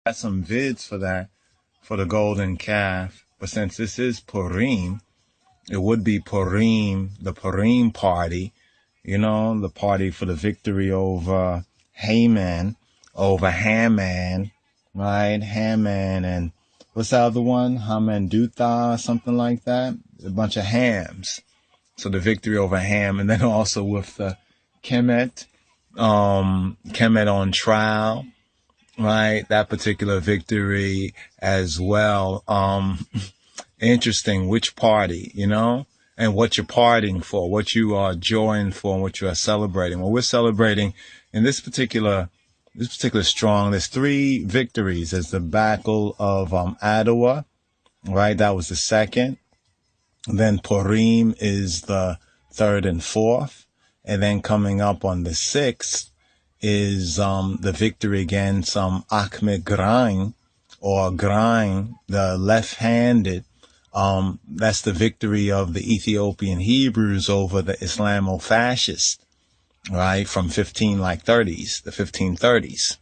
got some vids for that, for the golden calf. But since this is Purim, it would be Purim, the Purim party, the party for the victory over Haman, over Haman, right? Haman and what's the other one? Hamandutha, something like that. A bunch of hams. So the victory over Ham, and then also with the Kemet on trial, right? That particular victory as well. Interesting, which party, and what you're partying for, what you are joying for, and what you are celebrating. Well, we're celebrating in this particular strong. There's 3 victories. There's the battle of Adwa, right? That was the second. Then Purim is the 3rd and 4th. And then coming up on the 6th is the victory against Achme Grain, or Grain, the left-handed. That's the victory of the Ethiopian Hebrews over the Islamo-fascists, right? From the 1530s,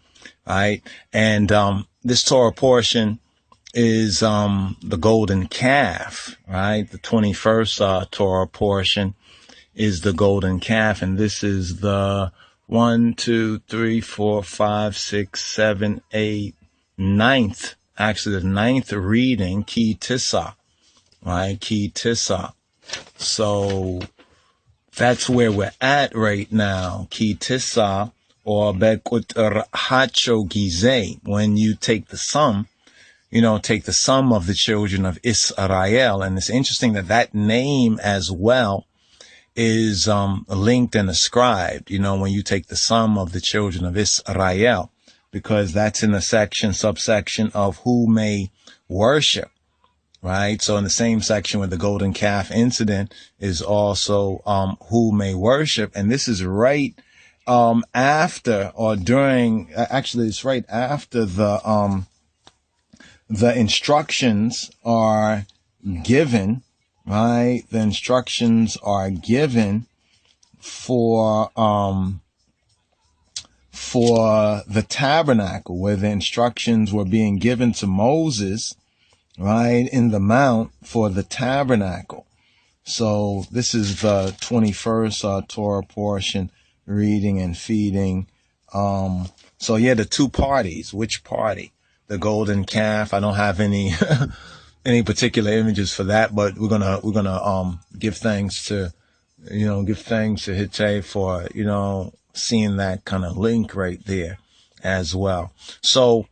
right? And this Torah portion is the golden calf, right? The 21st Torah portion is the golden calf, and this is the 1, 2, 3, 4, 5, 6, 7, 8, 9th, actually the 9th reading, Ki Tissa, right? Ki Tissa. So that's where we're at right now. Ki Tissa, or Bekut Hacho Gizeh, when you take the sum, take the sum of the children of Israel. And it's interesting that name as well is linked and ascribed, when you take the sum of the children of Israel, because that's in the subsection of who may worship, right? So in the same section with the golden calf incident is also who may worship. And this is right after, or during, actually it's right after the instructions are given, right? The instructions are given for the tabernacle, where the instructions were being given to Moses, right, in the mount for the tabernacle. So this is the 21st Torah portion, reading and feeding. So yeah, the 2 parties. Which party? The golden calf. I don't have any any particular images for that, but we're gonna give thanks to Hittite for seeing that kind of link right there as well. So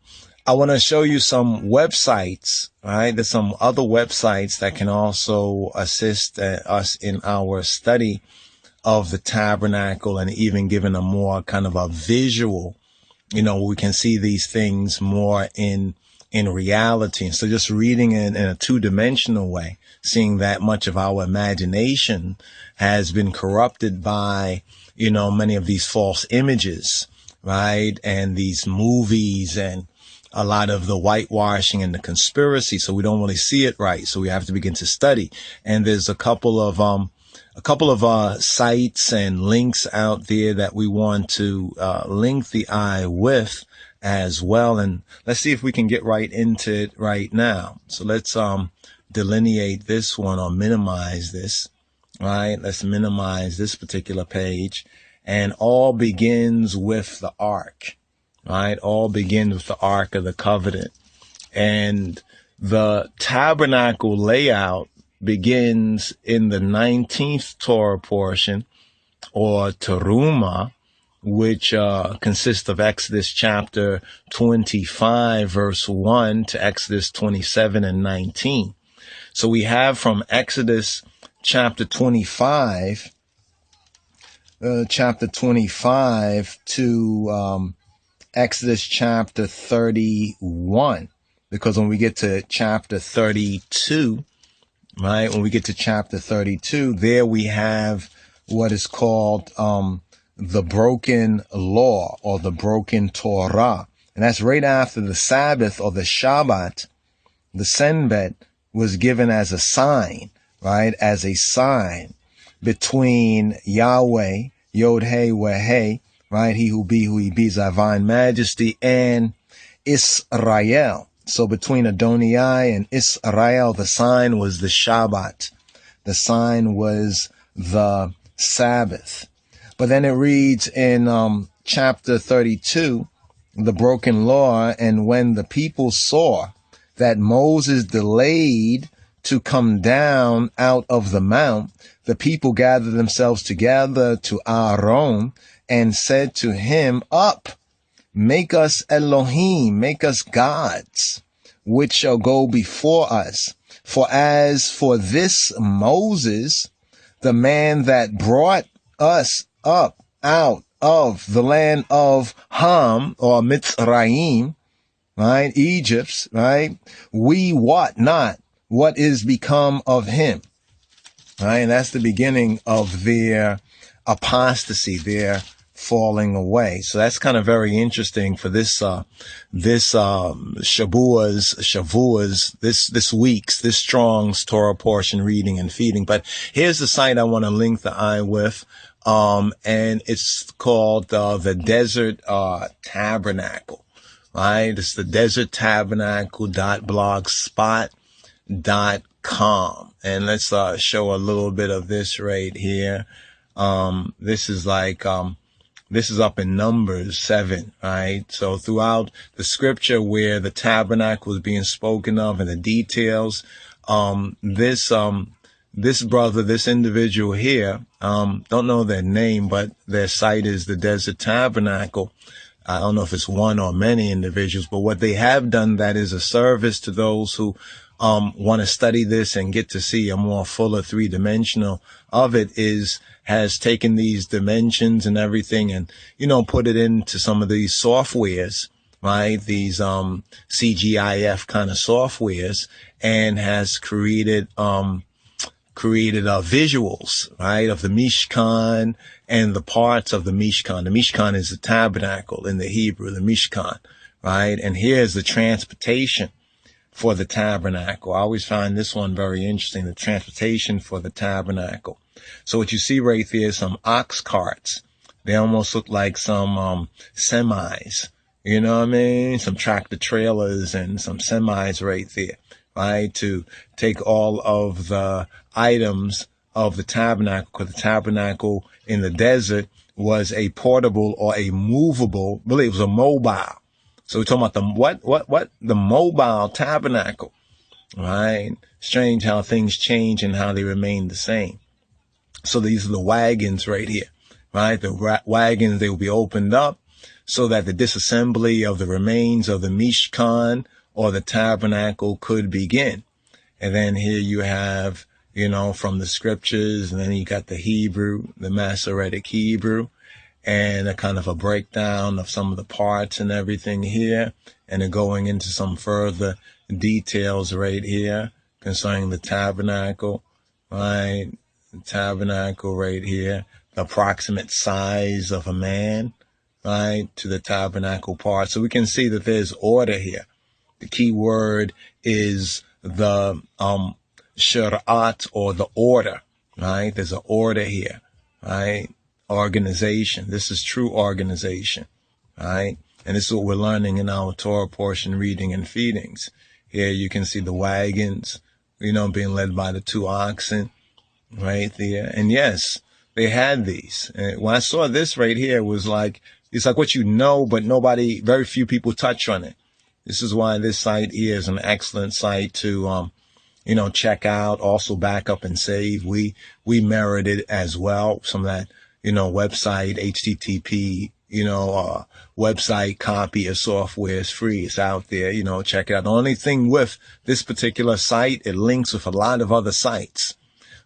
I want to show you some websites, right? There's some other websites that can also assist us in our study of the tabernacle, and even given a more kind of a visual, we can see these things more in reality. And so just reading in a 2-dimensional way, seeing that much of our imagination has been corrupted by, many of these false images, right? And these movies and a lot of the whitewashing and the conspiracy. So we don't really see it right. So we have to begin to study. And there's a couple of sites and links out there that we want to link the eye with as well. And let's see if we can get right into it right now. So let's delineate this one, or minimize this, right? Let's minimize this particular page. And all begins with the ark, right? All begins with the Ark of the Covenant. And the tabernacle layout begins in the 19th Torah portion, or Teruma, which consists of Exodus chapter 25, verse 1 to Exodus 27 and 19. So we have from Exodus chapter 25 to Exodus chapter 31, because when we get to chapter 32, right, there we have what is called the broken law, or the broken Torah. And that's right after the Sabbath, or the Shabbat. The Senbet was given as a sign, right, as a sign between Yahweh, Yod He Weh He, right, he who be, Divine Majesty, and Israel. So between Adonai and Israel, the sign was the Shabbat. The sign was the Sabbath. But then it reads in chapter 32, the broken law, and when the people saw that Moses delayed to come down out of the mount, the people gathered themselves together to Aaron and said to him, Up, make us Elohim, make us gods, which shall go before us. For as for this Moses, the man that brought us up out of the land of Ham, or Mitzrayim, right, Egypt, right, we wot not what is become of him. Right, and that's the beginning of their apostasy, their falling away. So that's kind of very interesting for this Shavuos, this Strong's Torah portion reading and feeding. But here's the site I want to link the eye with. And it's called, the Desert, Tabernacle, right? It's the DesertTabernacle.blogspot.com. And let's, show a little bit of this right here. This is up in Numbers 7, right? So throughout the scripture where the tabernacle is being spoken of and the details, this brother, this individual here, don't know their name, but their site is the Desert Tabernacle. I don't know if it's one or many individuals, but what they have done that is a service to those who want to study this and get to see a more fuller three-dimensional of it has taken these dimensions and everything and, put it into some of these softwares, right? These CGIF kind of softwares, and has created visuals, right, of the Mishkan and the parts of the Mishkan. The Mishkan is the tabernacle in the Hebrew, the Mishkan, right? And here's the transportation for the tabernacle. I always find this one very interesting, the transportation for the tabernacle. So what you see right there is some ox carts. They almost look like some semis, you know what I mean? Some tractor trailers and some semis right there, right? To take all of the items of the tabernacle, because the tabernacle in the desert was a portable or a movable, really it was a mobile. So we're talking about the mobile tabernacle, right? Strange how things change and how they remain the same. So these are the wagons right here, right? The wagons, they will be opened up so that the disassembly of the remains of the Mishkan or the tabernacle could begin. And then here you have, from the scriptures, and then you got the Hebrew, the Masoretic Hebrew, and a kind of a breakdown of some of the parts and everything here, and then going into some further details right here concerning the tabernacle, right? The tabernacle right here, the approximate size of a man, right, to the tabernacle part. So we can see that there's order here. The key word is the Shir'at, or the order, right? There's an order here, right? Organization. This is true organization, right? And this is what we're learning in our Torah portion reading and feedings. Here you can see the wagons, being led by the two oxen right there. And yes, they had these. And when I saw this right here, it's like what but very few people touch on it. This is why this site here is an excellent site to, check out, also back up and save. We merit it as well. Some of that, website, HTTP, website copy of software is free. It's out there, check it out. The only thing with this particular site, it links with a lot of other sites.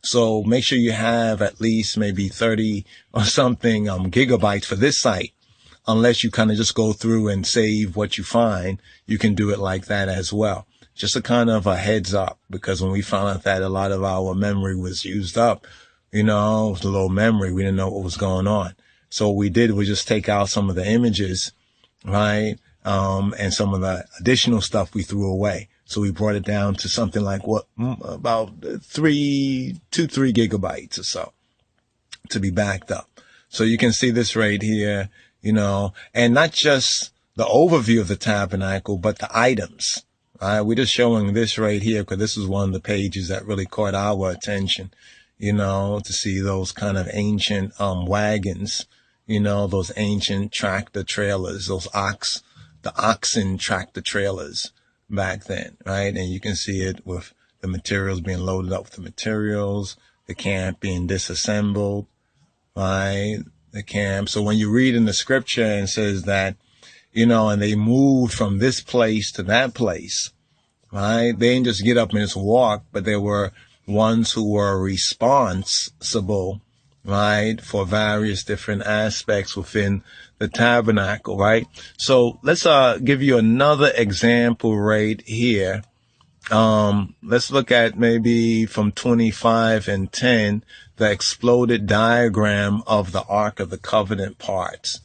So make sure you have at least maybe 30 or something, gigabytes for this site. Unless you kind of just go through and save what you find, you can do it like that as well. Just a kind of a heads up, because when we found out that a lot of our memory was used up, it was a low memory. We didn't know what was going on. So what we did was just take out some of the images, right? And some of the additional stuff we threw away. So we brought it down to something like about 3 gigabytes or so to be backed up. So you can see this right here, and not just the overview of the tabernacle, but the items. We're just showing this right here because this is one of the pages that really caught our attention, to see those kind of ancient wagons, those ancient tractor trailers, the oxen tractor trailers back then, right? And you can see it with the materials being loaded up with the materials, the camp being disassembled, right? The camp. So when you read in the scripture and says that, and they moved from this place to that place, right? They didn't just get up and just walk, but there were ones who were responsible, right, for various different aspects within the tabernacle, right? So let's give you another example right here. Let's look at maybe from 25 and 10, the exploded diagram of the Ark of the Covenant parts,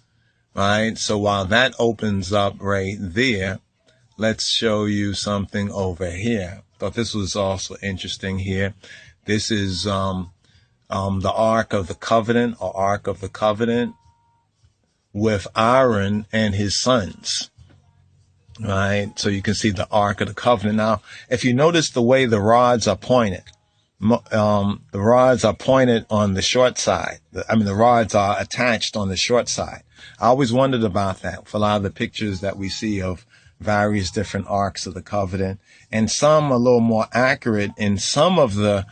right? So while that opens up right there, let's show you something over here. Thought this was also interesting here. This is the Ark of the Covenant, or Ark of the Covenant, with Aaron and his sons. Right, so you can see the Ark of the Covenant. Now, if you notice the way the rods are pointed, the rods are pointed on the short side. The rods are attached on the short side. I always wondered about that for a lot of the pictures that we see of various different Arks of the Covenant, and some a little more accurate in some of the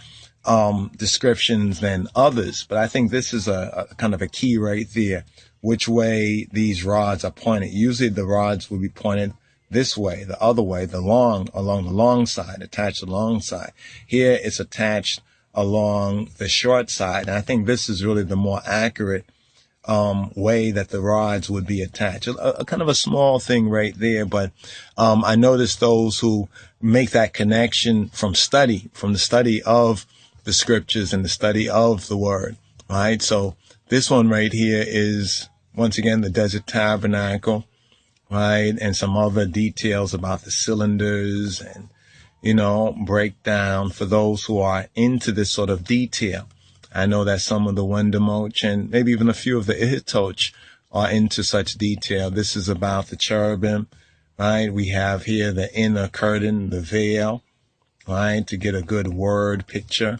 descriptions than others. But I think this is a kind of a key right there, which way these rods are pointed. Usually the rods will be pointed this way, the other way, along the long side, attached along side. Here it's attached along the short side. And I think this is really the more accurate way that the rods would be attached. A kind of a small thing right there, but I noticed those who make that connection from the study of the scriptures and the study of the word, right? So this one right here is, once again, the Desert Tabernacle, right? And some other details about the cylinders and, breakdown for those who are into this sort of detail. I know that some of the Wendemoch and maybe even a few of the Ihitoch are into such detail. This is about the cherubim, right? We have here the inner curtain, the veil, right? To get a good word picture,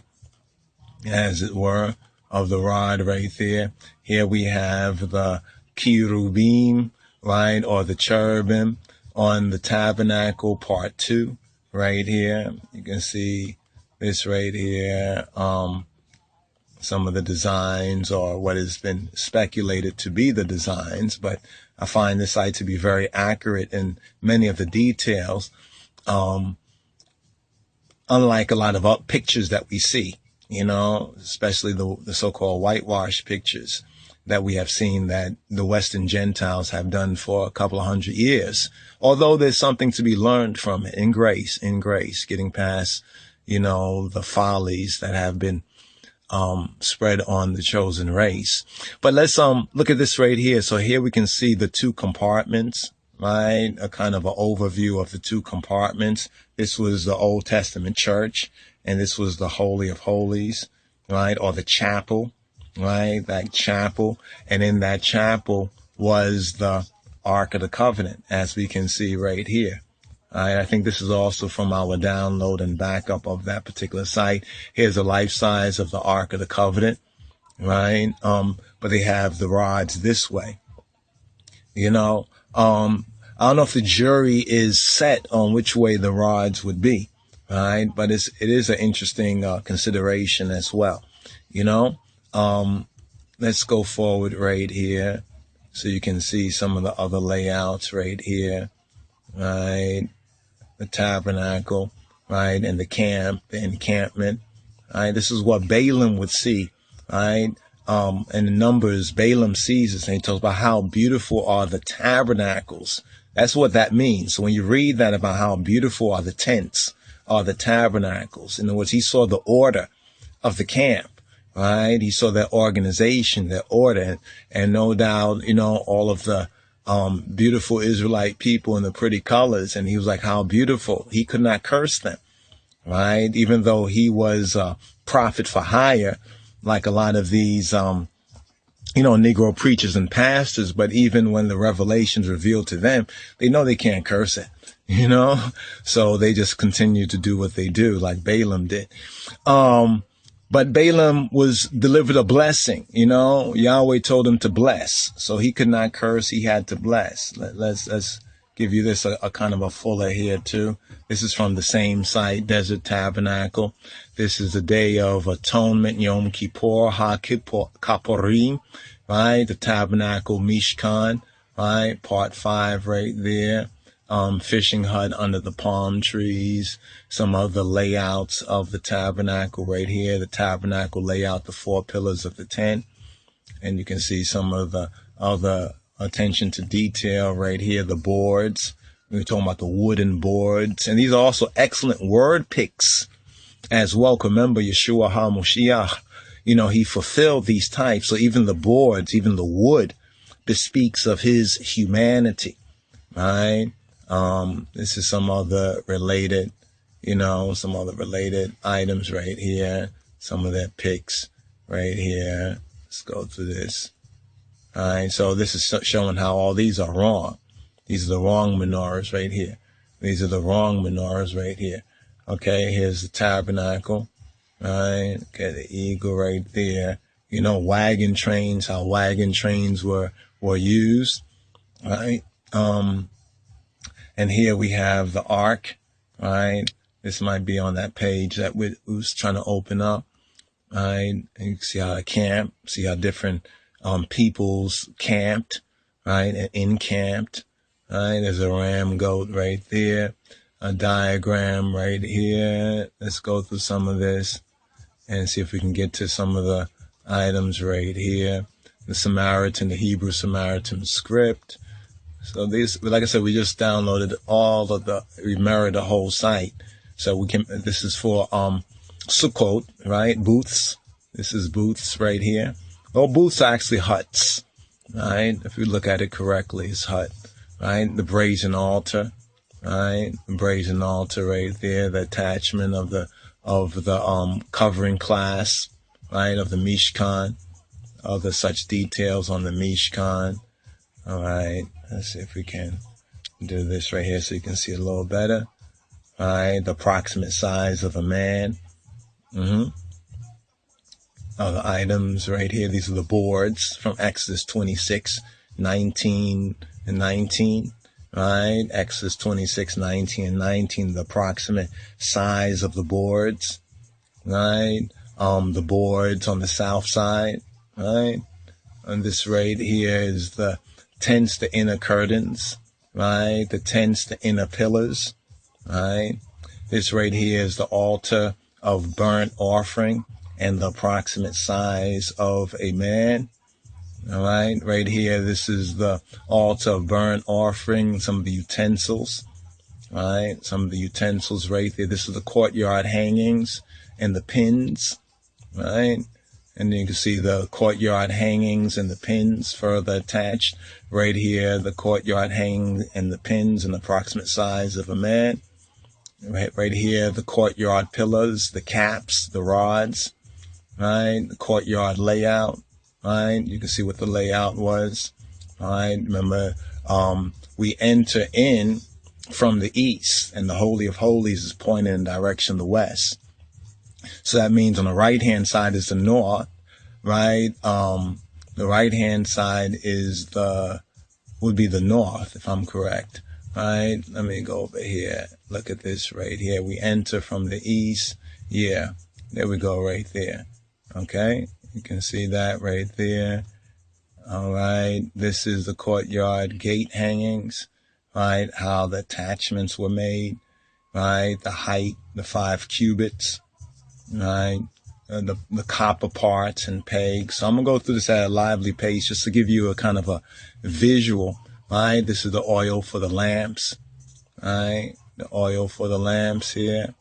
as it were, of the rod right there. Here we have the cherubim, right, or the cherubim on the tabernacle part 2 right here. You can see this right here, some of the designs, or what has been speculated to be the designs, but I find this site to be very accurate in many of the details, unlike a lot of pictures that we see, especially the so-called whitewash pictures that we have seen that the Western Gentiles have done for a couple of 100 years. Although there's something to be learned from it in grace, getting past, the follies that have been spread on the chosen race. But let's look at this right here. So here we can see the 2 compartments, right? A kind of an overview of the 2 compartments. This was the Old Testament church, and this was the Holy of Holies, right? Or the chapel, right? That chapel. And in that chapel was the Ark of the Covenant, as we can see right here. I think this is also from our download and backup of that particular site. Here's a life size of the Ark of the Covenant, right? But they have the rods this way. I don't know if the jury is set on which way the rods would be, right? But it is an interesting consideration as well. Let's go forward right here so you can see some of the other layouts right here, right? The tabernacle, right? And the camp, the encampment, right? This is what Balaam would see, right? And the Numbers, Balaam sees this and he talks about how beautiful are the tabernacles. That's what that means. So when you read that about how beautiful are the tents, are the tabernacles, in other words, he saw the order of the camp, right? He saw their organization, their order, and no doubt, all of the beautiful Israelite people in the pretty colors. And he was like, how beautiful. He could not curse them, right? Even though he was a prophet for hire, like a lot of these Negro preachers and pastors, but even when the revelation's revealed to them, they know they can't curse it, so they just continue to do what they do, like Balaam did. But Balaam was delivered a blessing, Yahweh told him to bless, so he could not curse, he had to bless. Let's give you this, a kind of a fuller here too. This is from the same site, Desert Tabernacle. This is the Day of Atonement, Yom Kippur, HaKippurim, right? The Tabernacle, Mishkan, right? Part 5 right there. Fishing hut under the palm trees. Some of the layouts of the tabernacle right here. The tabernacle layout, the 4 pillars of the tent. And you can see some of the other attention to detail right here, the boards. We're talking about the wooden boards. And these are also excellent word picks as well. Remember, Yeshua HaMoshiach, he fulfilled these types. So even the boards, even the wood bespeaks of his humanity, right? This is some other related, some other related items right here. Some of their picks right here. Let's go through this. All right, so this is showing how all these are wrong. These are the wrong menorahs right here. These are the wrong menorahs right here. Okay, here's the tabernacle. All right, okay, the eagle right there. Wagon trains, how wagon trains were used. All right, and here we have the ark. All right, this might be on that page that we was trying to open up. All right, and you can see how it camp, see how different peoples camped, right, and encamped, right? There's a ram goat right there, a diagram right here. Let's go through some of this and see if we can get to some of the items right here. The Hebrew Samaritan script. So these, like I said, we just downloaded we mirrored the whole site. So this is for Sukkot, right? Booths. This is booths right here. Well, booths are actually huts, right? If we look at it correctly, it's hut, right? The brazen altar, right? The brazen altar right there, the attachment of the covering class, right? Of the Mishkan, other such details on the Mishkan. All right, let's see if we can do this right here so you can see it a little better. All right, the approximate size of a man. Other items right here. These are the boards from Exodus 26, 19 and 19, right? Exodus 26, 19 and 19, the approximate size of the boards, right? The boards on the south side, right? And this right here is the tents, the inner curtains, right? The tents, the inner pillars, right? This right here is the altar of burnt offering and the approximate size of a man. All right, right here, this is the altar of burnt offering, some of the utensils, right? Some of the utensils right there. This is the courtyard hangings and the pins, right? And you can see the courtyard hangings and the pins further attached. Right here, the courtyard hanging and the pins and the approximate size of a man. Right here, the courtyard pillars, the caps, the rods, right? The courtyard layout, right? You can see what the layout was, right? Remember, we enter in from the east, and the Holy of Holies is pointing in the direction of the west. So that means on the right-hand side is the north, right? The right-hand side would be the north, if I'm correct, right? Let me go over here. Look at this right here. We enter from the east. Yeah, there we go right there. Okay, you can see that right there. All right, this is the courtyard gate hangings, right? How the attachments were made, right? The height, the 5 cubits, right? The copper parts and pegs. So I'm gonna go through this at a lively pace just to give you a kind of a visual, right? This is the oil for the lamps, right? The oil for the lamps here,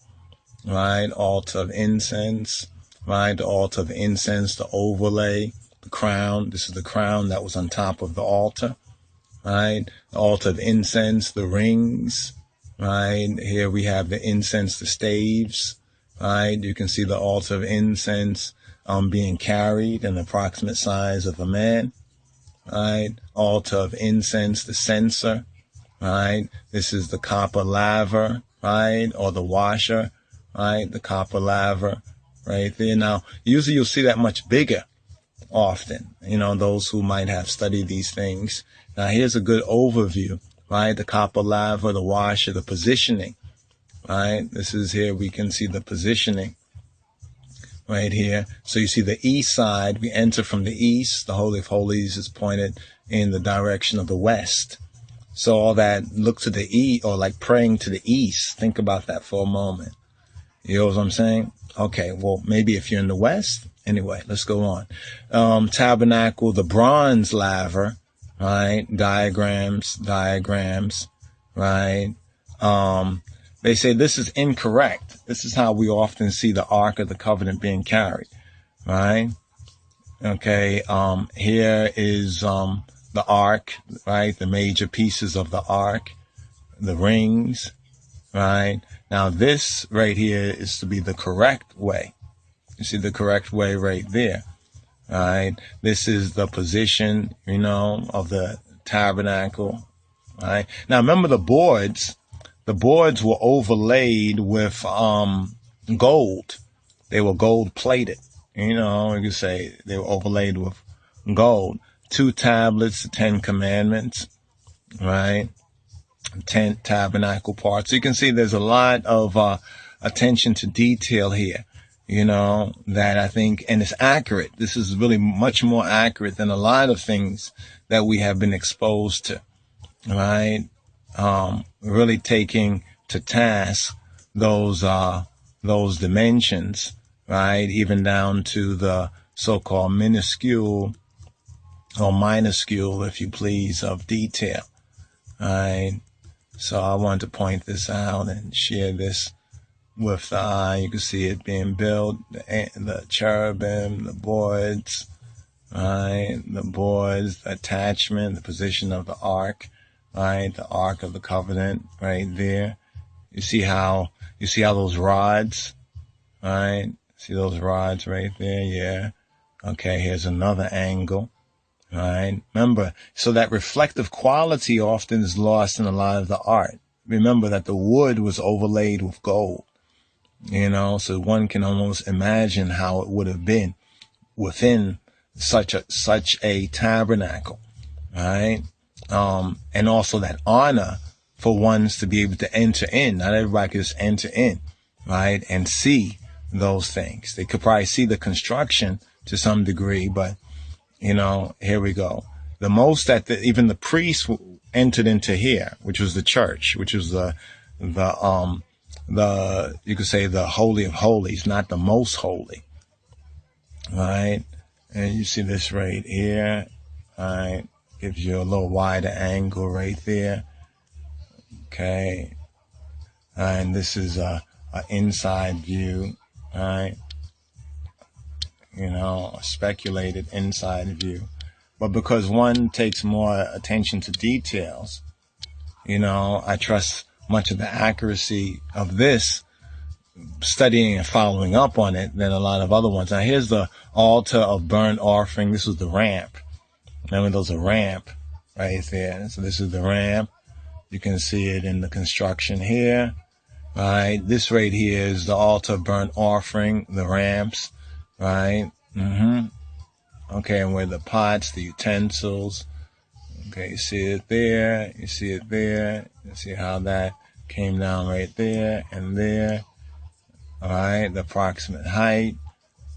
right? Altar of incense, right? The altar of incense, the overlay, the crown. This is the crown that was on top of the altar, right? The altar of incense, the rings, right? Here we have the incense, the staves, right? You can see the altar of incense, being carried, an approximate size of a man, right? Altar of incense, the censer, right? This is the copper laver, right? Or the washer, right? The copper laver right there. Now, usually you'll see that much bigger often, those who might have studied these things. Now, here's a good overview, right? The copper laver, the washer, the positioning, right? This is here, we can see the positioning right here. So you see the east side, we enter from the east. The Holy of Holies is pointed in the direction of the west. So all that look to the east, or like praying to the east. Think about that for a moment. You know what I'm saying? Okay, well, maybe if you're in the west. Anyway, let's go on. Tabernacle, the bronze laver, right? Diagrams, right? They say this is incorrect. This is how we often see the Ark of the Covenant being carried, right? Okay, here is the Ark, right? The major pieces of the Ark, the rings, right? Now this right here is to be the correct way. You see the correct way right there, right? This is the position, of the tabernacle, right? Now remember the boards were overlaid with gold. They were gold plated. You could say they were overlaid with gold. 2 tablets, the 10 commandments, right? 10 tabernacle parts. So you can see there's a lot of attention to detail here, that I think, and it's accurate. This is really much more accurate than a lot of things that we have been exposed to, right? Really taking to task those dimensions, right? Even down to the so-called minuscule, if you please, of detail, right? So I wanted to point this out and share this with the eye. You can see it being built, the cherubim, the boards, right? The boards, the attachment, the position of the ark, right? The Ark of the Covenant right there. You see how those rods, right? See those rods right there? Yeah. Okay, here's another angle, right? Remember, so that reflective quality often is lost in a lot of the art. Remember that the wood was overlaid with gold, so one can almost imagine how it would have been within such a tabernacle, right? And also that honor for ones to be able to enter in. Not everybody can just enter in, right? And see those things. They could probably see the construction to some degree, but here we go. The most that even the priests entered into here, which was the church, which was the you could say the Holy of Holies, not the most holy, right? And you see this right here, right? Gives you a little wider angle right there. Okay. And this is a inside view, right? A speculated inside view. But because one takes more attention to details, I trust much of the accuracy of this, studying and following up on it, than a lot of other ones. Now here's the altar of burnt offering. This was the ramp. Remember, there's a ramp right there. So this is the ramp. You can see it in the construction here, right? This right here is the altar of burnt offering, the ramps, right? Okay, and where the pots, the utensils. Okay, you see it there. You see it there. You see how that came down right there and there. All right, the approximate height,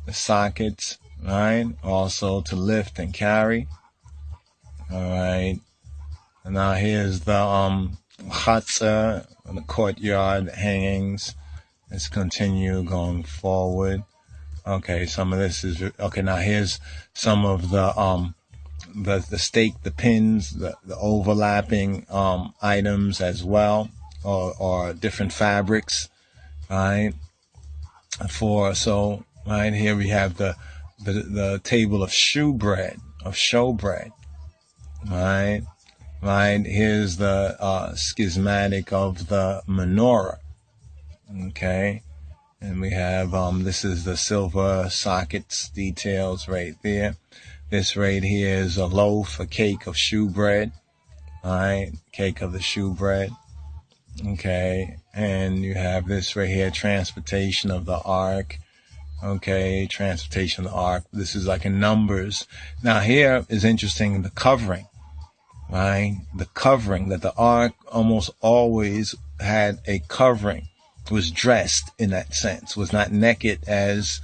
the sockets, right? Also to lift and carry. All right. And now here's the chatzah, the courtyard hangings. Let's continue going forward. Okay, some of this is okay. Now here's some of the stake, the pins, the overlapping items as well, or different fabrics, right? Right here we have the table of showbread, right? Right, here's the schismatic of the menorah. Okay, And we have, this is the silver sockets details right there. This right here is a loaf, a cake of shoe bread. All right, cake of the shoe bread. Okay, and you have this right here, transportation of the ark. Okay, transportation of the ark. This is like in Numbers. Now here is interesting, the covering, right? The covering, that the ark almost always had a covering, was dressed in that sense, was not naked as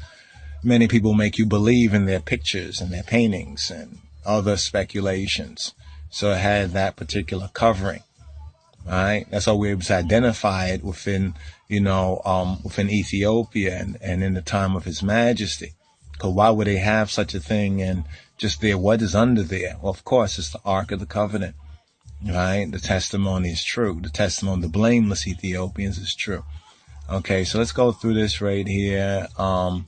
many people make you believe in their pictures and their paintings and other speculations. So it had that particular covering. Right? That's how we're able to identify it within, within Ethiopia and in the time of His Majesty. Because why would they have such a thing and just there? What is under there? Well, of course, it's the Ark of the Covenant, right? The testimony is true. The testimony of the blameless Ethiopians is true. Okay, so let's go through this right here. The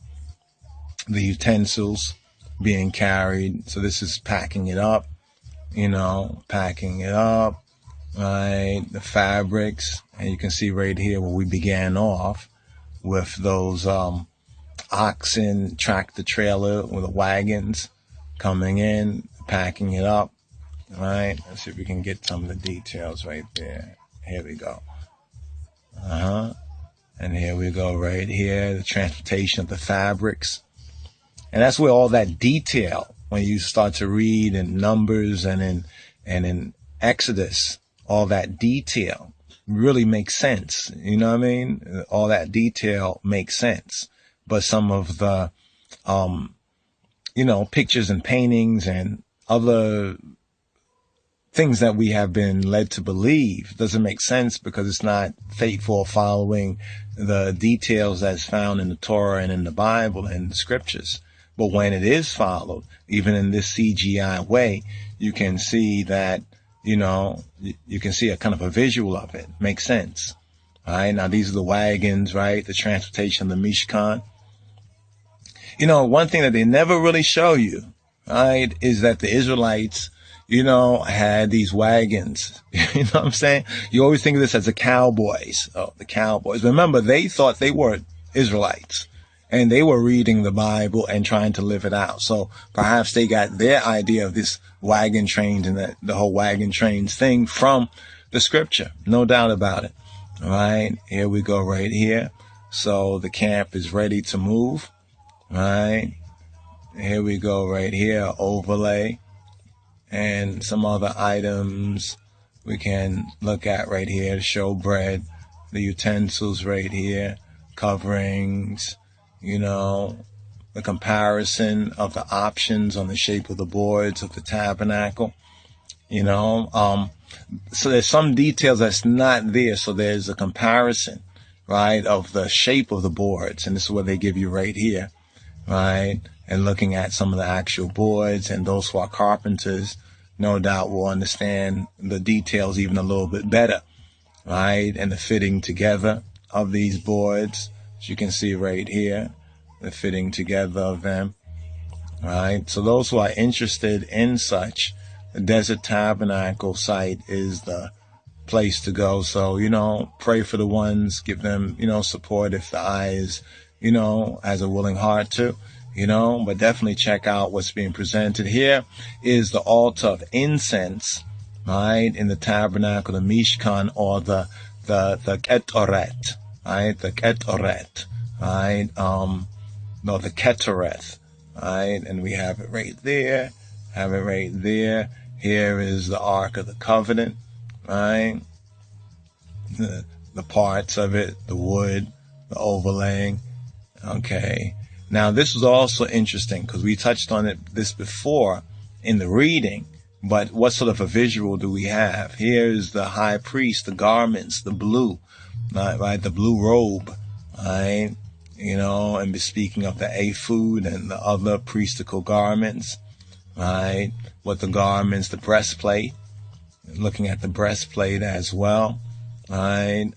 utensils being carried. So this is packing it up, packing it up. Right, the fabrics, and you can see right here where we began off with those oxen, tractor trailer with the wagons coming in, packing it up. Right, let's see if we can get some of the details right there. Here we go. And here we go right here, the transportation of the fabrics. And that's where all that detail, when you start to read in Numbers and in Exodus, all that detail really makes sense. You know what I mean? All that detail makes sense. But some of the, pictures and paintings and other things that we have been led to believe doesn't make sense because it's not faithful following the details that's found in the Torah and in the Bible and the scriptures. But when it is followed, even in this CGI way, you can see that, you can see a kind of a visual of it. Makes sense. All right. Now, these are the wagons, right? The transportation of the Mishkan. One thing that they never really show you, right, is that the Israelites, had these wagons. You know what I'm saying? You always think of this as the cowboys. Oh, the cowboys. Remember, they thought they were Israelites. And they were reading the Bible and trying to live it out. So perhaps they got their idea of this wagon trains and the whole wagon trains thing from the scripture. No doubt about it. All right. Here we go right here. So the camp is ready to move. All right. Here we go right here. Overlay and some other items we can look at right here. The showbread, the utensils right here, coverings. The comparison of the options on the shape of the boards of the tabernacle, so there's some details that's not there. So there's a comparison, right, of the shape of the boards. And this is what they give you right here, right? And looking at some of the actual boards, and those who are carpenters, no doubt will understand the details even a little bit better, right? And the fitting together of these boards. You can see right here, the fitting together of them, right? So those who are interested in such, the Desert Tabernacle site is the place to go. So, pray for the ones, give them, support if the eye is, has a willing heart to, but definitely check out what's being presented. Here is the altar of incense, right? In the tabernacle, the Mishkan, or the Ketoret. Right, the Ketoret, right, the Ketoreth, right, and we have it right there, Here is the Ark of the Covenant, right, the parts of it, the wood, the overlaying, okay. Now, this is also interesting because we touched on this before in the reading, but what sort of a visual do we have? Here's the high priest, the garments, the blue, right, the blue robe, right, and speaking of the ephod and the other priestical garments, right, with the garments, the breastplate, looking at the breastplate as well, right,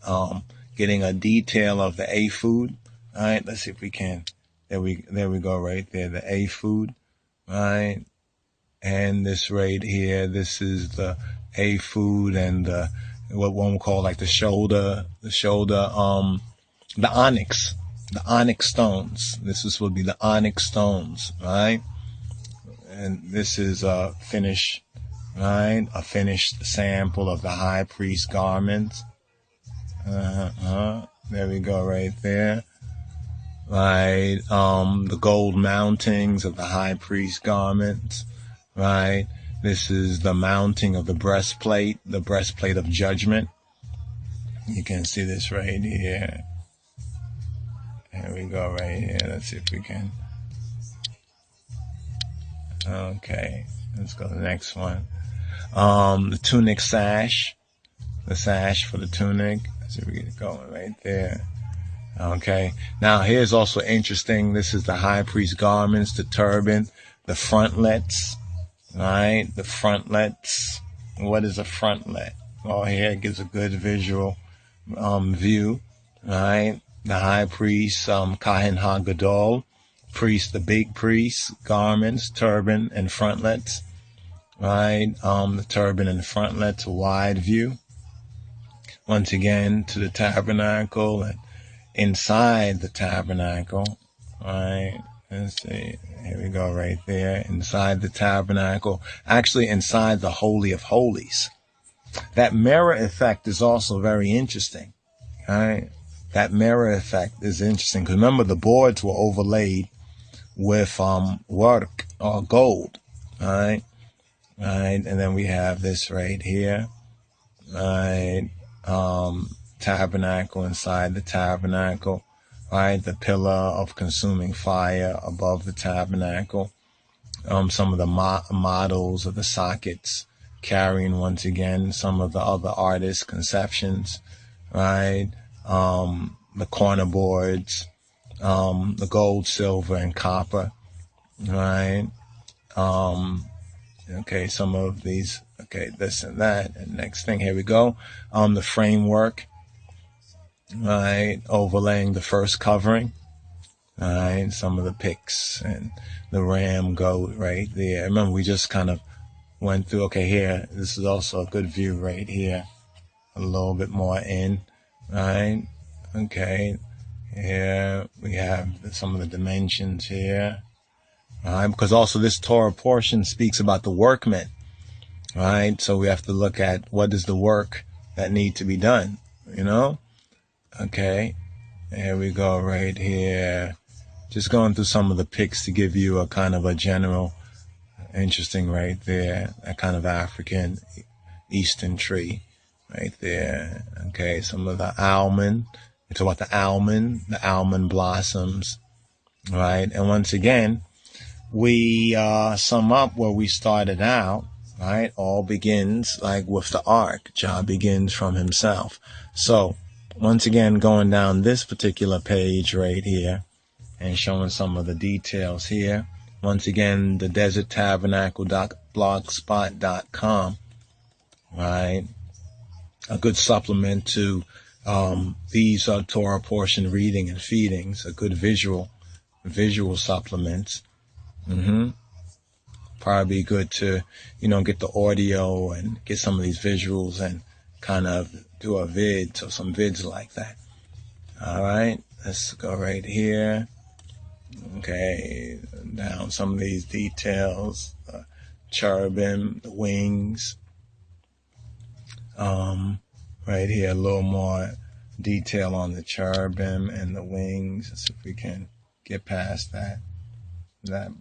getting a detail of the ephod, right, let's see if we can, there we go right there, the ephod, right, and this right here, this is the ephod and what one would call like the shoulder, the onyx, the onyx stones. Would be the onyx stones, right? And this is a finished, right? A finished sample of the high priest garments. There we go, right there. Right, the gold mountings of the high priest garments, right? This is the mounting of the breastplate of judgment. You can see this right here. Here we go, right here. Let's see if we can. Okay, let's go to the next one. The tunic sash, the sash for the tunic. Let's see if we get it going right there. Okay, now here's also interesting. This is the high priest garments, the turban, the frontlets, right? The frontlets. What is a frontlet? Well, here it gives a good visual view, right? The high priest, Kahin HaGadol, priest, the big priest, garments, turban, and frontlets, right? The turban and frontlets, a wide view. Once again, to the tabernacle and inside the tabernacle, right? Let's see. Here we go, right there. Inside the tabernacle, actually inside the Holy of Holies. That mirror effect is also very interesting, right? That mirror effect is interesting because remember the boards were overlaid with work or gold, right? Right, and then we have this right here, right? Tabernacle, inside the tabernacle, right? The pillar of consuming fire above the tabernacle. Some of the models of the sockets carrying, once again, some of the other artists' conceptions, right? The corner boards, the gold, silver, and copper, right? Okay, some of these, okay, this and that. And next thing, here we go. The framework, right? Overlaying the first covering, right? Some of the pics and the ram goat right there. Remember, we just kind of went through, okay, here, this is also a good view right here. A little bit more in, right? Okay, here we have some of the dimensions here. Right, because also this Torah portion speaks about the workmen, right? So we have to look at what is the work that need to be done, you know? Okay, here we go right here. Just going through some of the pics to give you a kind of a general, interesting right there, that kind of African Eastern tree right there. Okay, some of the almond. It's about the almond blossoms, right? And once again, we sum up where we started out, right? All begins like with the ark. Jah begins from himself. So once again, going down this particular page right here and showing some of the details here. Once again, the TheDesertTabernacle.blogspot.com, right? A good supplement to these Torah portion reading and feedings, a good visual supplements. Probably good to, get the audio and get some of these visuals and kind of do a vid, so some vids like that. All right, let's go right here. Okay, down some of these details, cherubim, the wings. Right here, a little more detail on the cherubim and the wings. Let's see if we can get past that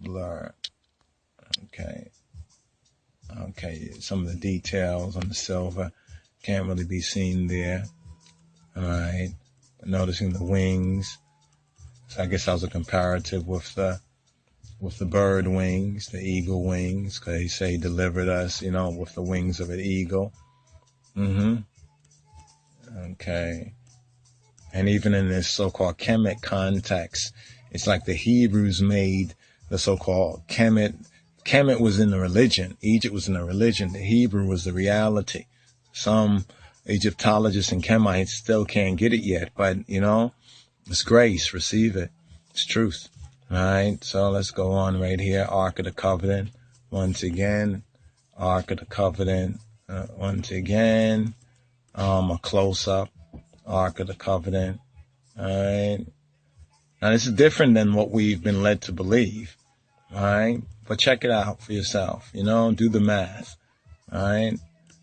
blur. Okay, some of the details on the silver can't really be seen there. All right, noticing the wings. So I guess that was a comparative with the bird wings, the eagle wings, because he say he delivered us, with the wings of an eagle. Okay. And even in this so-called Kemet context, it's like the Hebrews made the so-called Kemet. Kemet was in the religion. Egypt was in the religion. The Hebrew was the reality. Some Egyptologists and Kemites still can't get it yet, but, it's grace. Receive it. It's truth. All right. So let's go on right here. Ark of the Covenant. Once again, Ark of the Covenant. Once again, a close-up. Ark of the Covenant. All right. Now, this is different than what we've been led to believe, all right? But check it out for yourself, do the math, all right?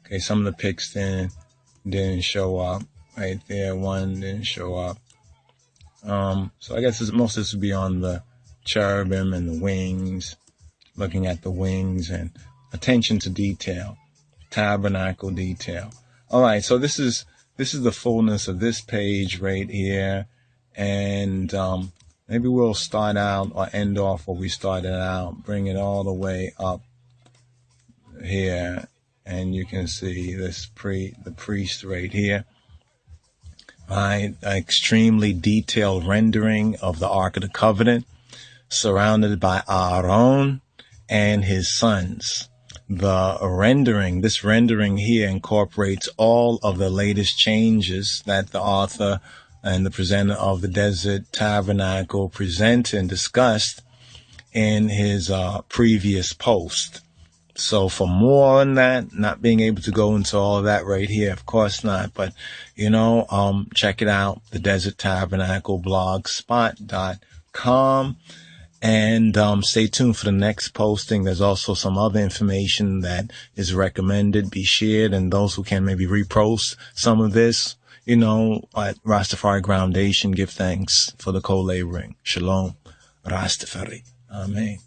Okay, some of the pics didn't show up right there. One didn't show up. So I guess most of this would be on the cherubim and the wings, looking at the wings and attention to detail, tabernacle detail. All right, so this is the fullness of this page right here. And maybe we'll start out or end off where we started out, bring it all the way up here, and you can see this the priest right here. Right, extremely detailed rendering of the Ark of the Covenant, surrounded by Aaron and his sons. This rendering here incorporates all of the latest changes that the author and the presenter of the Desert Tabernacle presented and discussed in his previous post. So for more on that, not being able to go into all of that right here, of course not, but check it out, the Desert Tabernacle, blogspot.com. And stay tuned for the next posting. There's also some other information that is recommended be shared, and those who can maybe repost some of this, at RasTafari Groundation, give thanks for the co-laboring. Shalom, RasTafari. Amen.